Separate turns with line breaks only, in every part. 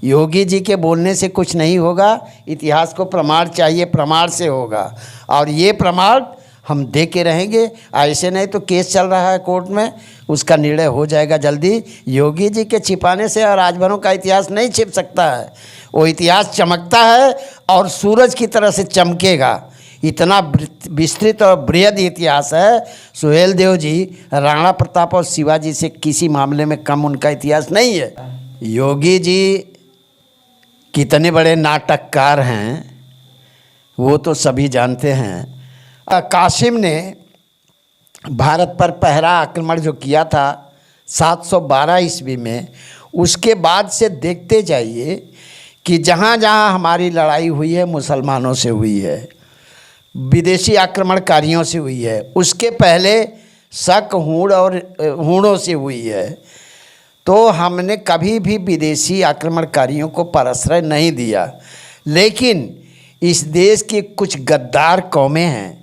योगी जी के बोलने से कुछ नहीं होगा, इतिहास को प्रमाण चाहिए, प्रमाण से होगा। और ये प्रमाण हम दे के रहेंगे। ऐसे नहीं तो केस चल रहा है कोर्ट में, उसका निर्णय हो जाएगा जल्दी। योगी जी के छिपाने से और राजभरों का इतिहास नहीं छिप सकता है। वो इतिहास चमकता है और सूरज की तरह से चमकेगा। इतना विस्तृत और बृहद इतिहास है। सुहेल देव जी राणा प्रताप और शिवाजी से किसी मामले में कम उनका इतिहास नहीं है। योगी जी कितने बड़े नाटककार हैं वो तो सभी जानते हैं। कासिम ने भारत पर पहला आक्रमण जो किया था 712 ईस्वी में, उसके बाद से देखते जाइए कि जहाँ जहाँ हमारी लड़ाई हुई है मुसलमानों से हुई है, विदेशी आक्रमणकारियों से हुई है। उसके पहले शक हूण और हूणों से हुई है। तो हमने कभी भी विदेशी आक्रमणकारियों को परआश्रय नहीं दिया। लेकिन इस देश की कुछ गद्दार कौमें हैं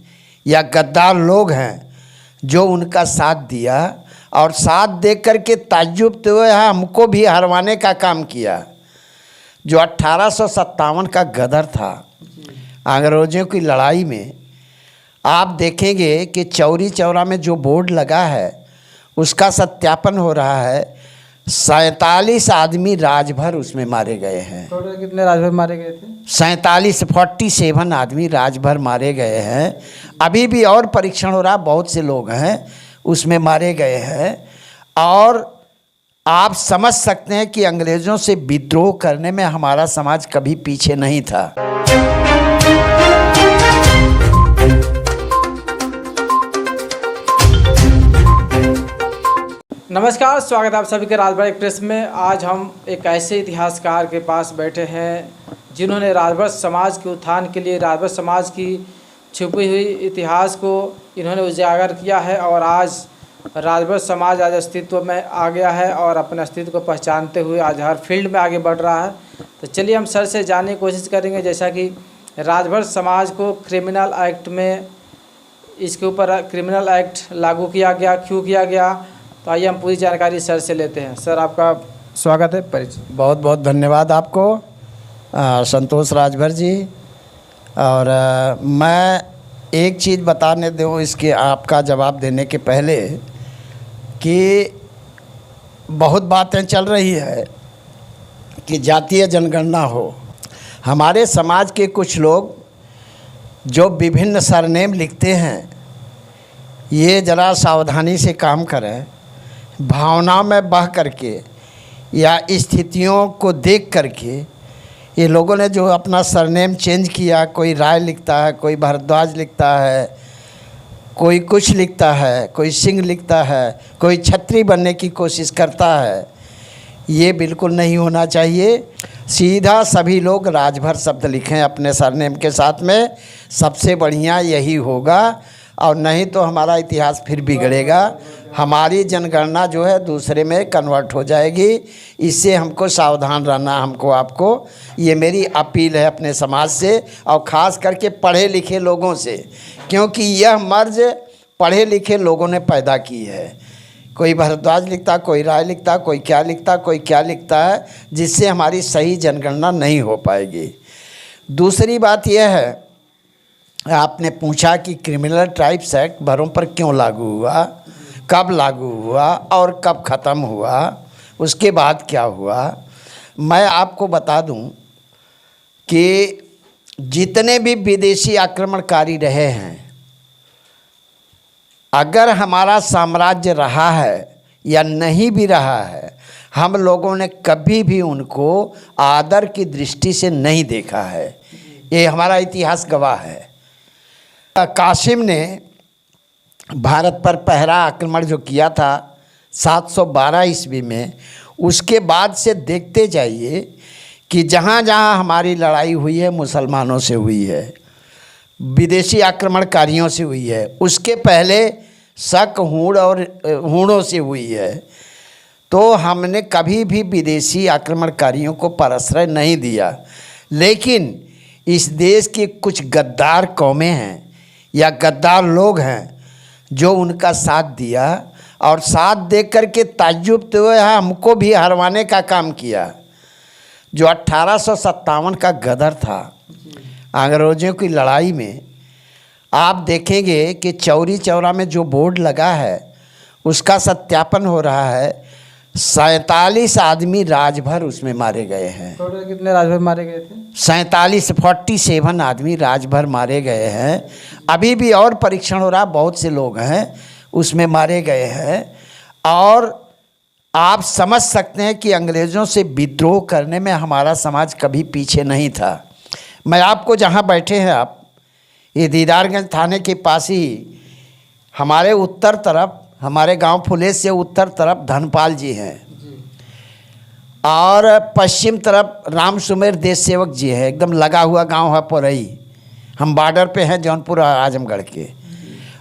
या गद्दार लोग हैं जो उनका साथ दिया और साथ दे कर के ताज्जुब हुए हमको भी हरवाने का काम किया। जो 1857 का गदर था अंग्रेज़ों की लड़ाई में, आप देखेंगे कि चौरी चौरा में जो बोर्ड लगा है उसका सत्यापन हो रहा है। 47 आदमी राजभर उसमें मारे गए हैं।
टोटल कितने राजभर मारे गए थे?
47 आदमी राजभर मारे गए हैं। अभी भी और परीक्षण हो रहा, बहुत से लोग हैं उसमें मारे गए हैं। और आप समझ सकते हैं कि अंग्रेज़ों से विद्रोह करने में हमारा समाज कभी पीछे नहीं था।
नमस्कार, स्वागत है आप सभी के राजभर एक्सप्रेस में। आज हम एक ऐसे इतिहासकार के पास बैठे हैं जिन्होंने राजभर समाज के उत्थान के लिए, राजभर समाज की छुपी हुई इतिहास को इन्होंने उजागर किया है। और आज राजभर समाज आज अस्तित्व में आ गया है और अपने अस्तित्व को पहचानते हुए आज हर फील्ड में आगे बढ़ रहा है। तो चलिए हम सर से जानने की कोशिश करेंगे, जैसा कि राजभर समाज को क्रिमिनल एक्ट में, इसके ऊपर क्रिमिनल एक्ट लागू किया गया, क्यों किया गया, तो आइए हम पूरी जानकारी सर से लेते हैं। सर, आपका स्वागत है, परिचय।
बहुत बहुत धन्यवाद आपको, संतोष राजभर जी। और मैं एक चीज़ बताने दूँ इसके आपका जवाब देने के पहले कि बहुत बातें चल रही है कि जातीय जनगणना हो। हमारे समाज के कुछ लोग जो विभिन्न सरनेम लिखते हैं, ये ज़रा सावधानी से काम करें। भावनाओं में बह करके या स्थितियों को देख करके ये लोगों ने जो अपना सरनेम चेंज किया, कोई राय लिखता है, कोई भारद्वाज लिखता है, कोई कुछ लिखता है, कोई सिंह लिखता है, कोई छत्री बनने की कोशिश करता है। ये बिल्कुल नहीं होना चाहिए। सीधा सभी लोग राजभर शब्द लिखें अपने सरनेम के साथ में, सबसे बढ़िया यही होगा। और नहीं तो हमारा इतिहास फिर बिगड़ेगा, हमारी जनगणना जो है दूसरे में कन्वर्ट हो जाएगी। इससे हमको सावधान रहना, हमको आपको, ये मेरी अपील है अपने समाज से और ख़ास करके पढ़े लिखे लोगों से, क्योंकि यह मर्ज पढ़े लिखे लोगों ने पैदा की है। कोई भारद्वाज लिखता, कोई राय लिखता, कोई क्या लिखता, कोई क्या लिखता है, जिससे हमारी सही जनगणना नहीं हो पाएगी। दूसरी बात यह है, आपने पूछा कि क्रिमिनल ट्राइब्स एक्ट भरों पर क्यों लागू हुआ, कब लागू हुआ और कब ख़त्म हुआ, उसके बाद क्या हुआ। मैं आपको बता दूं कि जितने भी विदेशी आक्रमणकारी रहे हैं, अगर हमारा साम्राज्य रहा है या नहीं भी रहा है, हम लोगों ने कभी भी उनको आदर की दृष्टि से नहीं देखा है। ये हमारा इतिहास गवाह है। कासिम ने भारत पर पहला आक्रमण जो किया था 712 ईस्वी में, उसके बाद से देखते जाइए कि जहाँ जहाँ हमारी लड़ाई हुई है मुसलमानों से हुई है, विदेशी आक्रमणकारियों से हुई है। उसके पहले शक हूण और हूणों से हुई है। तो हमने कभी भी विदेशी आक्रमणकारियों को परआश्रय नहीं दिया। लेकिन इस देश की कुछ गद्दार कौमें हैं या गद्दार लोग हैं जो उनका साथ दिया और साथ दे कर के ताज्जुब हुए हमको भी हरवाने का काम किया। जो 1857 का गदर था अंग्रेज़ों की लड़ाई में, आप देखेंगे कि चौरी चौरा में जो बोर्ड लगा है उसका सत्यापन हो रहा है। 47 आदमी राजभर उसमें मारे गए हैं।
टोटल कितने राजभर मारे गए थे?
47 आदमी राजभर मारे गए हैं। अभी भी और परीक्षण हो रहा, बहुत से लोग हैं उसमें मारे गए हैं। और आप समझ सकते हैं कि अंग्रेज़ों से विद्रोह करने में हमारा समाज कभी पीछे नहीं था। मैं आपको जहाँ बैठे हैं आप, ये दीदारगंज थाने के पास ही हमारे उत्तर तरफ, हमारे गांव फुलेस से उत्तर तरफ धनपाल जी हैं और पश्चिम तरफ राम सुमेर देश सेवक जी है। एकदम लगा हुआ गांव है पोरई। हम बॉर्डर पे हैं जौनपुर और आजमगढ़ के।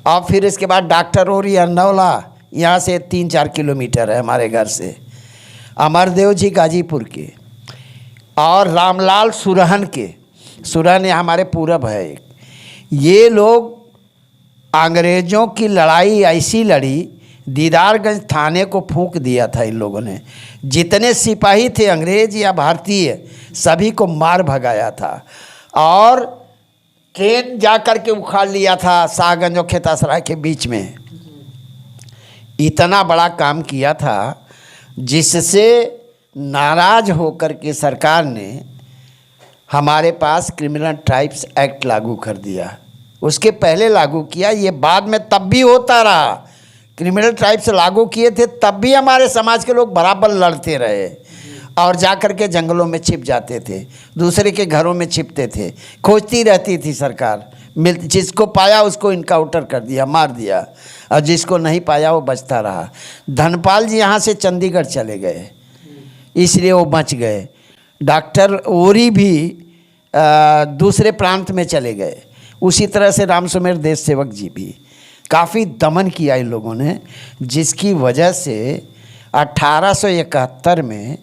और फिर इसके बाद डॉक्टर ओरी अन्नौला, यहाँ से 3-4 किलोमीटर है हमारे घर से। अमरदेव जी गाजीपुर के और रामलाल सुरहन के। सुरहन हमारे पूरब है एक। ये लोग अंग्रेज़ों की लड़ाई ऐसी लड़ी, दीदारगंज थाने को फूंक दिया था इन लोगों ने। जितने सिपाही थे अंग्रेज या भारतीय, सभी को मार भगाया था। और ट्रेन जा कर के उखाड़ लिया था शाहगंज और खेतासराय के बीच में। इतना बड़ा काम किया था जिससे नाराज होकर के सरकार ने हमारे पास क्रिमिनल ट्राइब्स एक्ट लागू कर दिया। उसके पहले लागू किया, ये बाद में तब भी होता रहा। क्रिमिनल ट्राइब्स लागू किए थे तब भी हमारे समाज के लोग बराबर लड़ते रहे और जा कर के जंगलों में छिप जाते थे, दूसरे के घरों में छिपते थे। खोजती रहती थी सरकार, जिसको पाया उसको इनकाउंटर कर दिया, मार दिया, और जिसको नहीं पाया वो बचता रहा। धनपाल जी यहाँ से चंडीगढ़ चले गए, इसलिए वो बच गए। डॉक्टर ओरी भी दूसरे प्रांत में चले गए। उसी तरह से राम सुमेर देश सेवक जी भी। काफ़ी दमन किया इन लोगों ने, जिसकी वजह से 1871 में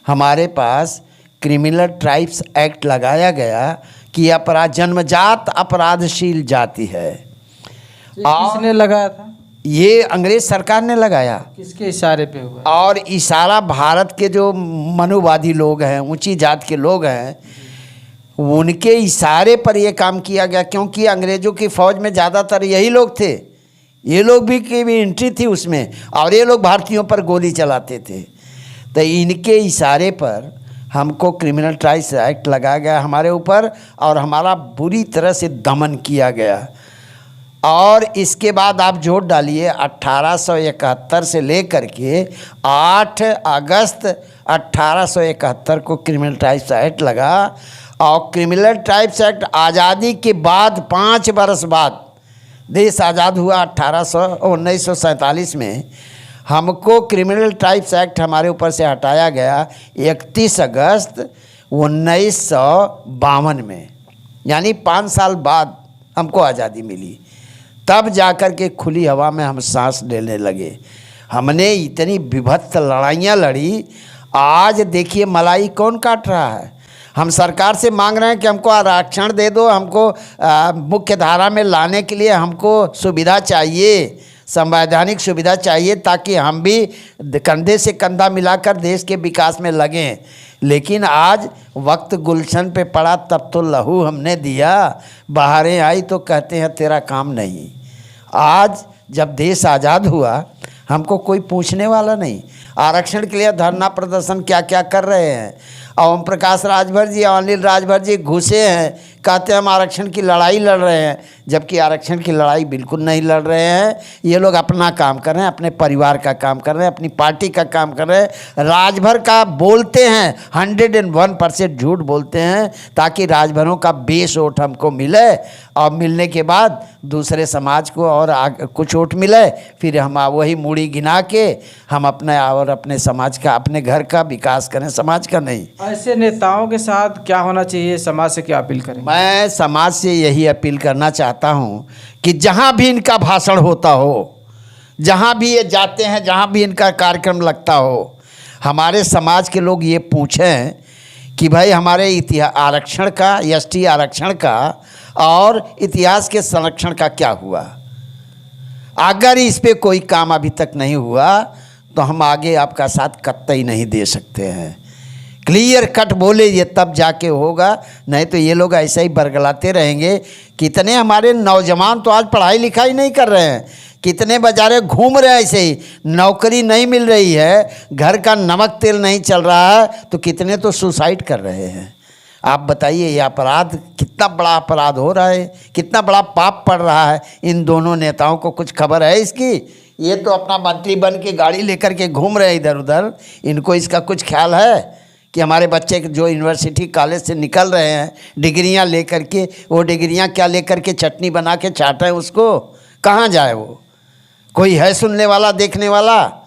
हमारे पास क्रिमिनल ट्राइब्स एक्ट लगाया गया कि अपराध जन्मजात अपराधशील जाति है।
किसने लगाया था?
ये अंग्रेज सरकार ने लगाया।
किसके इशारे पे हुआ?
और इशारा भारत के जो मनुवादी लोग हैं, ऊंची जात के लोग हैं, उनके इशारे पर यह काम किया गया। क्योंकि अंग्रेज़ों की फ़ौज में ज़्यादातर यही लोग थे। ये लोग भी की भी एंट्री थी उसमें, और ये लोग भारतीयों पर गोली चलाते थे। तो इनके इशारे पर हमको क्रिमिनल ट्राइब्स एक्ट लगाया गया हमारे ऊपर, और हमारा बुरी तरह से दमन किया गया। और इसके बाद आप जोड़ डालिए 1871 से लेकर के 8 अगस्त 1871 को क्रिमिनल ट्राइब्स एक्ट लगा। और क्रिमिनल ट्राइब्स एक्ट आज़ादी के बाद 5 बरस बाद, देश आज़ाद हुआ 1947 में, हमको क्रिमिनल ट्राइब्स एक्ट हमारे ऊपर से हटाया गया 31 अगस्त 1952 में। यानी 5 साल बाद हमको आज़ादी मिली। तब जाकर के खुली हवा में हम सांस लेने लगे। हमने इतनी विभत्स लड़ाइयाँ लड़ी। आज देखिए मलाई कौन काट रहा है। हम सरकार से मांग रहे हैं कि हमको आरक्षण दे दो, हमको मुख्य धारा में लाने के लिए हमको सुविधा चाहिए, संवैधानिक सुविधा चाहिए, ताकि हम भी कंधे से कंधा मिलाकर देश के विकास में लगें। लेकिन आज वक्त गुलशन पे पड़ा तब तो लहू हमने दिया, बहारें आई तो कहते हैं तेरा काम नहीं। आज जब देश आज़ाद हुआ, हमको कोई पूछने वाला नहीं। आरक्षण के लिए धरना प्रदर्शन क्या क्या कर रहे हैं। ओम प्रकाश राजभर जी और अनिल राजभर जी घुसे हैं, कहते हैं हम आरक्षण की लड़ाई लड़ रहे हैं, जबकि आरक्षण की लड़ाई बिल्कुल नहीं लड़ रहे हैं। ये लोग अपना काम कर रहे हैं, अपने परिवार का काम कर रहे हैं, अपनी पार्टी का काम कर रहे हैं। राजभर का बोलते हैं 101% झूठ बोलते हैं, ताकि राजभरों का बेस वोट हमको मिले, और मिलने के बाद दूसरे समाज को और कुछ वोट मिले, फिर हम वही मूड़ी गिना के हम अपने और अपने समाज का, अपने घर का विकास करें, समाज का नहीं।
ऐसे नेताओं के साथ क्या होना चाहिए, समाज से क्या अपील करें?
मैं समाज से यही अपील करना चाहता हूँ कि जहाँ भी इनका भाषण होता हो, जहाँ भी ये जाते हैं, जहाँ भी इनका कार्यक्रम लगता हो, हमारे समाज के लोग ये पूछें कि भाई हमारे आरक्षण का, एसटी आरक्षण का और इतिहास के संरक्षण का क्या हुआ। अगर इस पे कोई काम अभी तक नहीं हुआ तो हम आगे आपका साथ कतई नहीं दे सकते हैं। क्लियर कट बोले ये तब जाके होगा, नहीं तो ये लोग ऐसे ही बरगलाते रहेंगे। कितने हमारे नौजवान तो आज पढ़ाई लिखाई नहीं कर रहे हैं, कितने बेचारे घूम रहे हैं ऐसे ही, नौकरी नहीं मिल रही है, घर का नमक तेल नहीं चल रहा है, तो कितने तो सुसाइड कर रहे हैं। आप बताइए ये अपराध कितना बड़ा अपराध हो रहा है, कितना बड़ा पाप पड़ रहा है। इन दोनों नेताओं को कुछ खबर है इसकी? ये तो अपना मंत्री बन के गाड़ी लेकर के घूम रहे हैं इधर उधर, इनको इसका कुछ ख्याल है कि हमारे बच्चे जो यूनिवर्सिटी कॉलेज से निकल रहे हैं डिग्रियां लेकर के, वो डिग्रियां क्या लेकर के चटनी बना के चाटें उसको, कहाँ जाए वो? कोई है सुनने वाला, देखने वाला?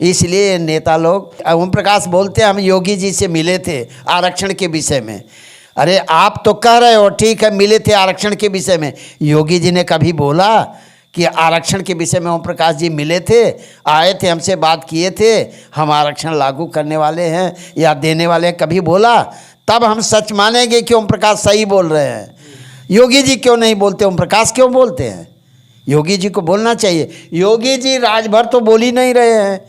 इसलिए नेता लोग, ओम प्रकाश बोलते हैं हम योगी जी से मिले थे आरक्षण के विषय में। अरे आप तो कह रहे हो ठीक है मिले थे आरक्षण के विषय में, योगी जी ने कभी बोला कि आरक्षण के विषय में ओम प्रकाश जी मिले थे, आए थे, हमसे बात किए थे, हम आरक्षण लागू करने वाले हैं या देने वाले हैं, कभी बोला? तब हम सच मानेंगे कि ओम प्रकाश सही बोल रहे हैं। योगी जी क्यों नहीं बोलते, ओम प्रकाश क्यों बोलते हैं? योगी जी को बोलना चाहिए। योगी जी राजभर तो बोल ही नहीं रहे हैं,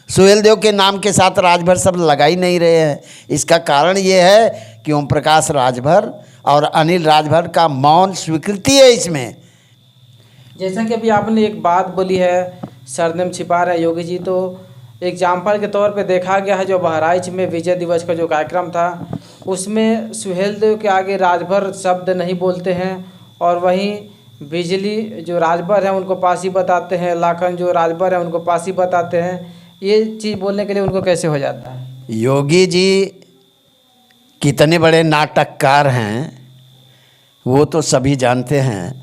सुहेलदेव के नाम के साथ राजभर सब लगा ही नहीं रहे हैं। इसका कारण ये है कि ओम प्रकाश राजभर और अनिल राजभर का मौन स्वीकृति है इसमें।
जैसा कि अभी आपने एक बात बोली है, सरनेम छिपा रहे योगी जी, तो एग्जाम्पल के तौर पे देखा गया है जो बहराइच में विजय दिवस का जो कार्यक्रम था उसमें सुहेलदेव के आगे राजभर शब्द नहीं बोलते हैं, और वहीं बिजली जो राजभर है उनको पासी बताते हैं, लाखन जो राजभर है उनको पासी बताते हैं। ये चीज़ बोलने के लिए उनको कैसे हो जाता है?
योगी जी कितने बड़े नाटककार हैं वो तो सभी जानते हैं,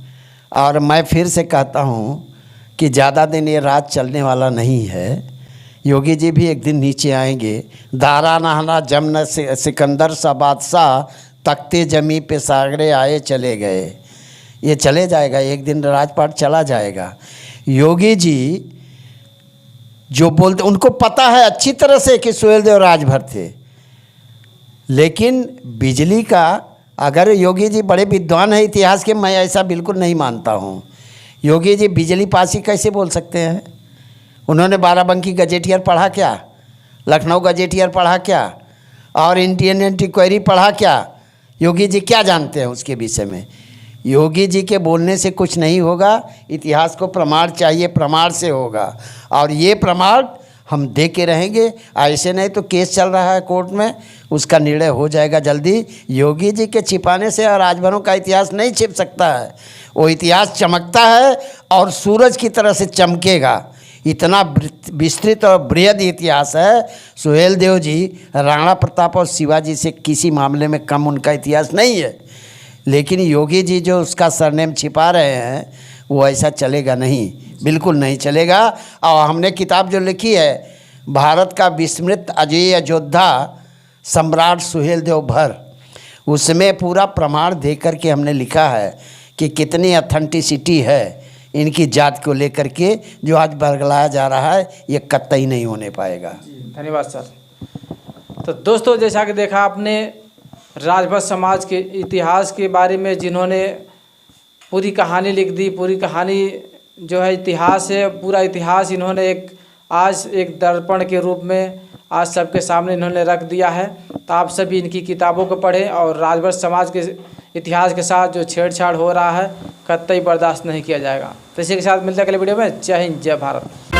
और मैं फिर से कहता हूँ कि ज़्यादा दिन ये राज चलने वाला नहीं है। योगी जी भी एक दिन नीचे आएंगे। दारा नहाना जमना सिकंदर सा बादशाह, तख्ते जमी पे सागरे आए चले गए। ये चले जाएगा, एक दिन राजपाट चला जाएगा। योगी जी जो बोलते, उनको पता है अच्छी तरह से कि सुहेलदेव राजभर थे, लेकिन बिजली का, अगर योगी जी बड़े विद्वान हैं इतिहास के, मैं ऐसा बिल्कुल नहीं मानता हूँ। योगी जी बिजली पासी कैसे बोल सकते हैं? उन्होंने बाराबंकी गजेटियर पढ़ा क्या? लखनऊ गजेटियर पढ़ा क्या? और इंडियन एंटीक्वायरी पढ़ा क्या? योगी जी क्या जानते हैं उसके विषय में? योगी जी के बोलने से कुछ नहीं होगा, इतिहास को प्रमाण चाहिए, प्रमाण से होगा, और ये प्रमाण हम दे के रहेंगे। ऐसे नहीं तो केस चल रहा है कोर्ट में, उसका निर्णय हो जाएगा जल्दी। योगी जी के छिपाने से राजभरों का इतिहास नहीं छिप सकता है, वो इतिहास चमकता है और सूरज की तरह से चमकेगा। इतना विस्तृत और बृहद इतिहास है। सुहेलदेव जी, राणा प्रताप और शिवाजी से किसी मामले में कम उनका इतिहास नहीं है, लेकिन योगी जी जो उसका सरनेम छिपा रहे हैं वो ऐसा चलेगा नहीं, बिल्कुल नहीं चलेगा। और हमने किताब जो लिखी है, भारत का विस्मृत अजेय योद्धा सम्राट सुहेलदेव भर, उसमें पूरा प्रमाण दे कर के हमने लिखा है कि कितनी ऑथेंटिसिटी है इनकी जात को लेकर के। जो आज बरगलाया जा रहा है ये कतई नहीं होने पाएगा।
धन्यवाद सर। तो दोस्तों, जैसा कि देखा आपने राजभर समाज के इतिहास के बारे में, जिन्होंने पूरी कहानी लिख दी, पूरी कहानी जो है इतिहास है, पूरा इतिहास इन्होंने आज एक दर्पण के रूप में आज सबके सामने इन्होंने रख दिया है। तो आप सभी इनकी किताबों को पढ़ें, और राजभर समाज के इतिहास के साथ जो छेड़छाड़ हो रहा है कतई बर्दाश्त नहीं किया जाएगा। तो इसी के साथ मिलते हैं अगले वीडियो में। जय हिंद, जय भारत।